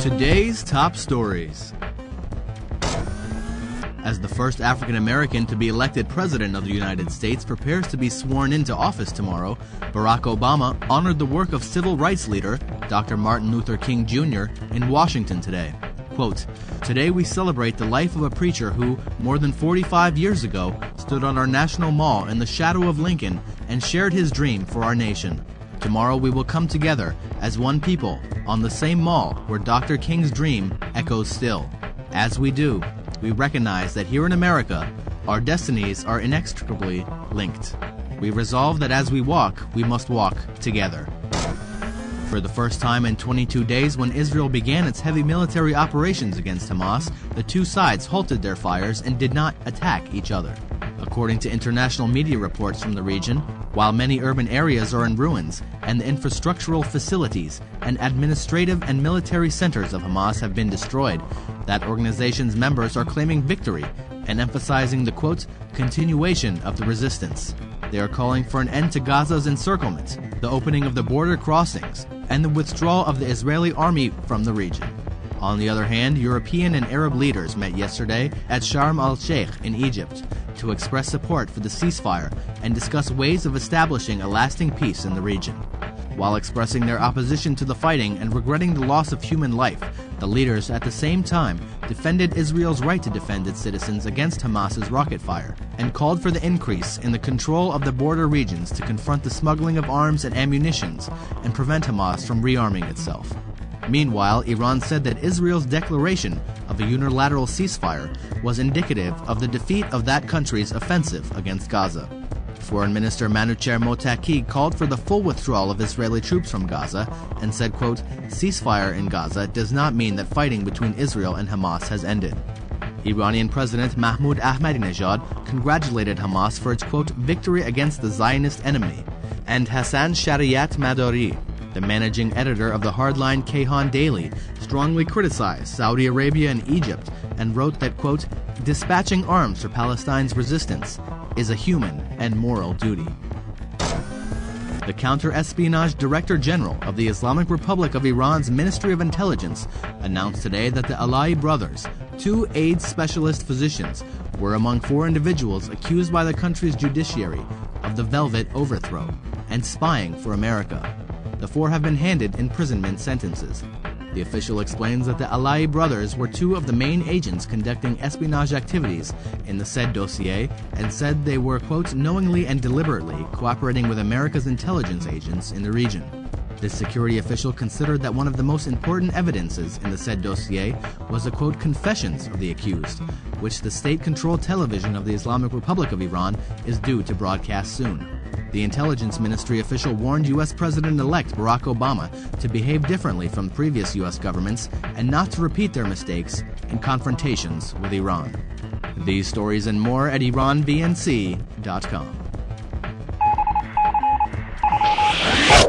Today's top stories. As the first African American to be elected President of the United States prepares to be sworn into office tomorrow, Barack Obama honored the work of civil rights leader Dr. Martin Luther King Jr. in Washington today. Quote, "Today we celebrate the life of a preacher who, more than 45 years ago, stood on our National Mall in the shadow of Lincoln and shared his dream for our nation. Tomorrow we will come together as one people on the same mall where Dr. King's dream echoes still. As we do, we recognize that here in America, our destinies are inextricably linked. We resolve that as we walk, we must walk together." For the first time in 22 days when Israel began its heavy military operations against Hamas, the two sides halted their fires and did not attack each other. According to international media reports from the region, while many urban areas are in ruins and the infrastructural facilities and administrative and military centers of Hamas have been destroyed, that organization's members are claiming victory and emphasizing the, quote, continuation of the resistance. They are calling for an end to Gaza's encirclement, the opening of the border crossings, and the withdrawal of the Israeli army from the region. On the other hand, European and Arab leaders met yesterday at Sharm el-Sheikh in Egypt to express support for the ceasefire and discuss ways of establishing a lasting peace in the region. While expressing their opposition to the fighting and regretting the loss of human life, the leaders at the same time defended Israel's right to defend its citizens against Hamas's rocket fire and called for the increase in the control of the border regions to confront the smuggling of arms and ammunitions and prevent Hamas from rearming itself. Meanwhile, Iran said that Israel's declaration of a unilateral ceasefire was indicative of the defeat of that country's offensive against Gaza. Foreign Minister Manouchehr Mottaki called for the full withdrawal of Israeli troops from Gaza and said, quote, "Ceasefire in Gaza does not mean that fighting between Israel and Hamas has ended." Iranian President Mahmoud Ahmadinejad congratulated Hamas for its, quote, victory against the Zionist enemy, and Hassan Shariat Madari, the managing editor of the hardline Kayhan Daily, strongly criticized Saudi Arabia and Egypt and wrote that, quote, "dispatching arms for Palestine's resistance is a human and moral duty." The Counter-Espionage Director General of the Islamic Republic of Iran's Ministry of Intelligence announced today that the Alaei brothers, two AIDS specialist physicians, were among 4 individuals accused by the country's judiciary of the Velvet overthrow and spying for America. The 4 have been handed imprisonment sentences. The official explains that the Alaei brothers were 2 of the main agents conducting espionage activities in the said dossier and said they were, quote, knowingly and deliberately cooperating with America's intelligence agents in the region. This security official considered that one of the most important evidences in the said dossier was the, quote, confessions of the accused, which the state-controlled television of the Islamic Republic of Iran is due to broadcast soon. The intelligence ministry official warned U.S. President-elect Barack Obama to behave differently from previous U.S. governments and not to repeat their mistakes in confrontations with Iran. These stories and more at IranVNC.com.